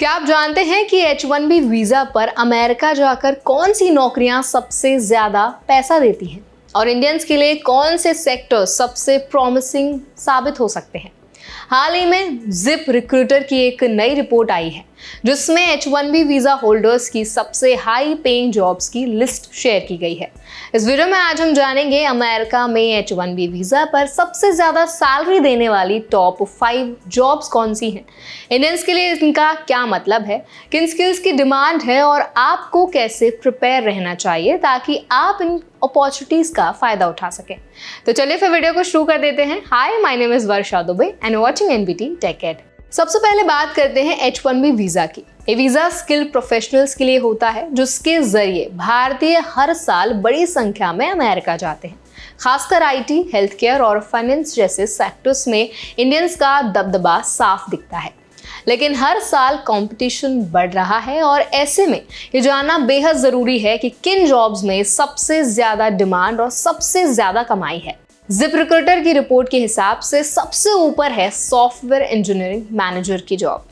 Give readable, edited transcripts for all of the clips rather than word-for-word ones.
क्या आप जानते हैं कि H1B वीजा पर अमेरिका जाकर कौन सी नौकरियां सबसे ज्यादा पैसा देती हैं और इंडियंस के लिए कौन से सेक्टर सबसे प्रॉमिसिंग साबित हो सकते हैं? हाल ही में जिप रिक्रूटर की एक नई रिपोर्ट आई है जिसमें H1B वीजा होल्डर्स की सबसे हाई पेइंग जॉब्स की लिस्ट शेयर की गई है। इस वीडियो में आज हम जानेंगे अमेरिका में H1B वीजा पर सबसे ज्यादा सैलरी देने वाली टॉप 5 जॉब्स कौन सी हैं, इंडियंस के लिए इनका क्या मतलब है, किन स्किल्स की डिमांड है और आपको कैसे प्रिपेयर रहना चाहिए ताकि आप इन अपॉर्चुनिटीज का फायदा उठा सकें। तो चलिए फिर वीडियो को शुरू कर देते हैं। Hi, my name is Varsha Dubey and watching NBT tech ed. सबसे पहले बात करते हैं H1B वीजा की। ये वीजा स्किल प्रोफेशनल्स के लिए होता है जिसके जरिए भारतीय हर साल बड़ी संख्या में अमेरिका जाते हैं। खासकर IT, हेल्थ केयर और फाइनेंस जैसे सेक्टर्स में इंडियंस का दबदबा साफ दिखता है। लेकिन हर साल कंपटीशन बढ़ रहा है और ऐसे में ये जानना बेहद जरूरी है कि किन जॉब्स में सबसे ज्यादा डिमांड और सबसे ज्यादा कमाई है। जिप रिक्रूटर की रिपोर्ट के हिसाब से सबसे ऊपर है सॉफ्टवेयर इंजीनियरिंग मैनेजर की जॉब।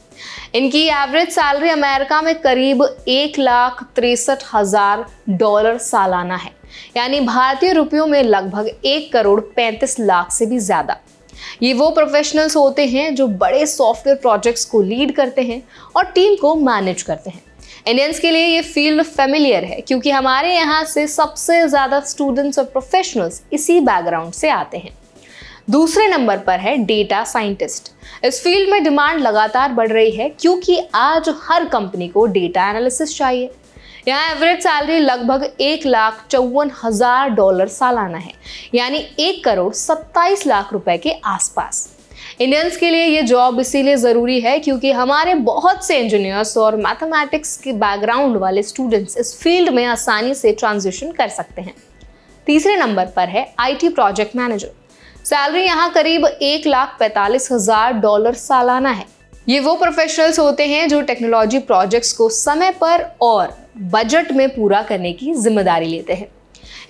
इनकी एवरेज सैलरी अमेरिका में करीब $1,63,000 सालाना है, यानी भारतीय रुपयों में लगभग 1,35,00,000 से भी ज्यादा। ये वो प्रोफेशनल्स होते हैं जो बड़े सॉफ्टवेयर प्रोजेक्ट्स को लीड करते हैं और टीम को मैनेज करते हैं। इंडियंस के लिए ये फील्ड फेमिलियर है क्योंकि हमारे यहाँ से सबसे ज़्यादा स्टूडेंट्स और प्रोफेशनल्स इसी बैकग्राउंड से आते हैं। दूसरे नंबर पर है डेटा साइंटिस्ट। इस फील्ड में डिमांड लगातार बढ़ रही है क्योंकि आज हर कंपनी को डेटा एनालिसिस चाहिए। यहाँ एवरेज सैलरी लगभग $1,54,000 सालाना है, यानी 1,27,00,000 रुपए के आसपास। इंडियंस के लिए ये जॉब इसीलिए ज़रूरी है क्योंकि हमारे बहुत से इंजीनियर्स और मैथमेटिक्स के बैकग्राउंड वाले स्टूडेंट्स इस फील्ड में आसानी से ट्रांजिशन कर सकते हैं। तीसरे नंबर पर है IT प्रोजेक्ट मैनेजर। सैलरी यहाँ करीब $1,45,000 सालाना है। ये वो प्रोफेशनल्स होते हैं जो टेक्नोलॉजी प्रोजेक्ट्स को समय पर और बजट में पूरा करने की जिम्मेदारी लेते हैं।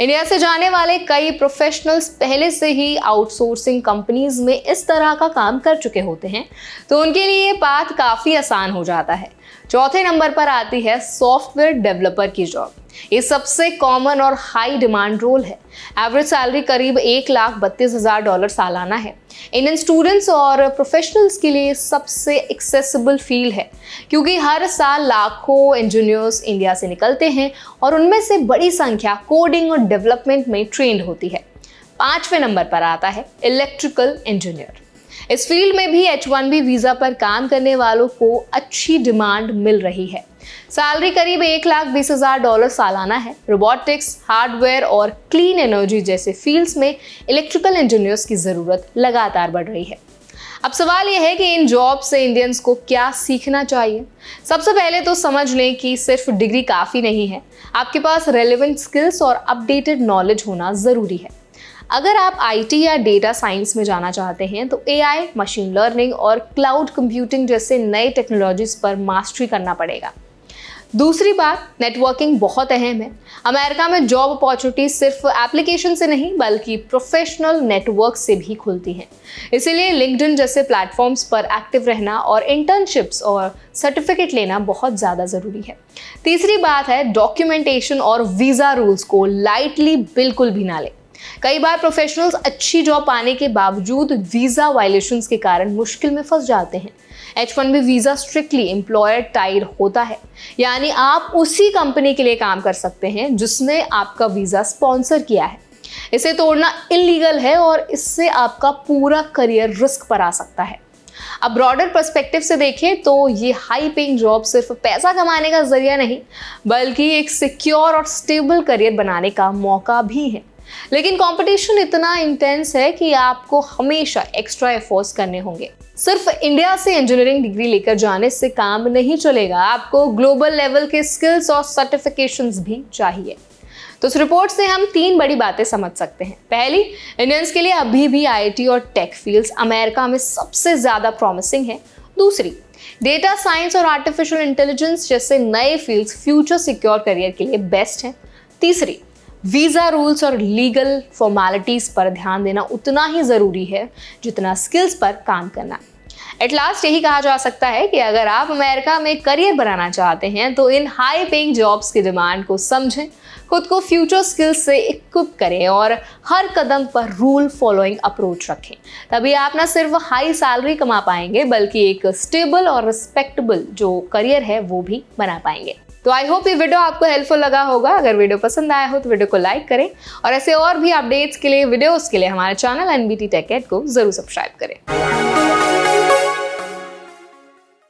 इंडिया से जाने वाले कई प्रोफेशनल्स पहले से ही आउटसोर्सिंग कंपनीज में इस तरह का काम कर चुके होते हैं, तो उनके लिए ये पाथ काफ़ी आसान हो जाता है। चौथे नंबर पर आती है सॉफ्टवेयर डेवलपर की जॉब। ये सबसे कॉमन और हाई डिमांड रोल है। एवरेज सैलरी करीब $1,32,000 सालाना है। इंडियन स्टूडेंट्स और प्रोफेशनल्स के लिए सबसे एक्सेसिबल फील्ड है क्योंकि हर साल लाखों इंजीनियर्स इंडिया से निकलते हैं और उनमें से बड़ी संख्या कोडिंग और डेवलपमेंट में ट्रेंड होती है। पांचवें नंबर पर आता है इलेक्ट्रिकल इंजीनियर। इस फील्ड में भी H1B वीजा पर काम करने वालों को अच्छी डिमांड मिल रही है। सैलरी करीब $1,20,000 सालाना है। रोबोटिक्स, हार्डवेयर और क्लीन एनर्जी जैसे फील्ड्स में इलेक्ट्रिकल इंजीनियर्स की ज़रूरत लगातार बढ़ रही है। अब सवाल यह है कि इन जॉब से इंडियंस को क्या सीखना चाहिए। सबसे पहले तो समझ लें कि सिर्फ डिग्री काफ़ी नहीं है, आपके पास रेलेवेंट स्किल्स और अपडेटेड नॉलेज होना ज़रूरी है। अगर आप IT या डेटा साइंस में जाना चाहते हैं तो AI, मशीन लर्निंग और क्लाउड कंप्यूटिंग जैसे नए टेक्नोलॉजीज पर मास्टरी करना पड़ेगा। दूसरी बात, नेटवर्किंग बहुत अहम है। अमेरिका में जॉब अपॉर्चुनिटीज सिर्फ एप्लीकेशन से नहीं बल्कि प्रोफेशनल नेटवर्क से भी खुलती हैं। इसीलिए लिंक्डइन जैसे प्लेटफॉर्म्स पर एक्टिव रहना और इंटर्नशिप्स और सर्टिफिकेट लेना बहुत ज़्यादा ज़रूरी है। तीसरी बात है डॉक्यूमेंटेशन और वीज़ा रूल्स को लाइटली बिल्कुल भी ना लें। कई बार प्रोफेशनल्स अच्छी जॉब पाने के बावजूद वीज़ा वायलेशंस के कारण मुश्किल में फंस जाते हैं। H1B visa strictly employer Tide होता है, यानी आप उसी कंपनी के लिए काम कर सकते हैं जिसने आपका वीज़ा स्पॉन्सर किया है। इसे तोड़ना इलीगल है और इससे आपका पूरा करियर रिस्क पर आ सकता है। अब ब्रॉडर पर्सपेक्टिव से देखें तो ये हाई पेइंग जॉब सिर्फ पैसा कमाने का जरिया नहीं बल्कि एक सिक्योर और स्टेबल करियर बनाने का मौका भी है। लेकिन कंपटीशन इतना इंटेंस है कि आपको हमेशा एक्स्ट्रा एफर्ट्स करने होंगे। सिर्फ इंडिया से इंजीनियरिंग डिग्री लेकर जाने से काम नहीं चलेगा, आपको ग्लोबल लेवल के स्किल्स और सर्टिफिकेशंस भी चाहिए। तो इस रिपोर्ट से हम 3 बड़ी बातें समझ सकते हैं। पहली, इंडियंस के लिए अभी भी IT और टेक फील्ड्स अमेरिका में सबसे ज़्यादा प्रॉमिसिंग है। दूसरी, डेटा साइंस और आर्टिफिशियल इंटेलिजेंस जैसे नए फील्ड्स फ्यूचर सिक्योर करियर के लिए बेस्ट हैं। तीसरी, वीज़ा रूल्स और लीगल फॉर्मेलिटीज़ पर ध्यान देना उतना ही ज़रूरी है जितना स्किल्स पर काम करना। एट लास्ट यही कहा जा सकता है कि अगर आप अमेरिका में करियर बनाना चाहते हैं तो इन हाई पेइंग जॉब्स की डिमांड को समझें, खुद को फ्यूचर स्किल्स से इक्विप करें और हर कदम पर रूल फॉलोइंग अप्रोच रखें। तभी आप ना सिर्फ हाई सैलरी कमा पाएंगे बल्कि एक स्टेबल और रिस्पेक्टेबल जो करियर है वो भी बना पाएंगे। तो आई होप ये वीडियो आपको हेल्पफुल लगा होगा। अगर वीडियो पसंद आया हो तो वीडियो को लाइक करें और ऐसे और भी अपडेट्स के लिए, वीडियोस के लिए हमारे चैनल एनबीटी टेक एड को जरूर सब्सक्राइब करें।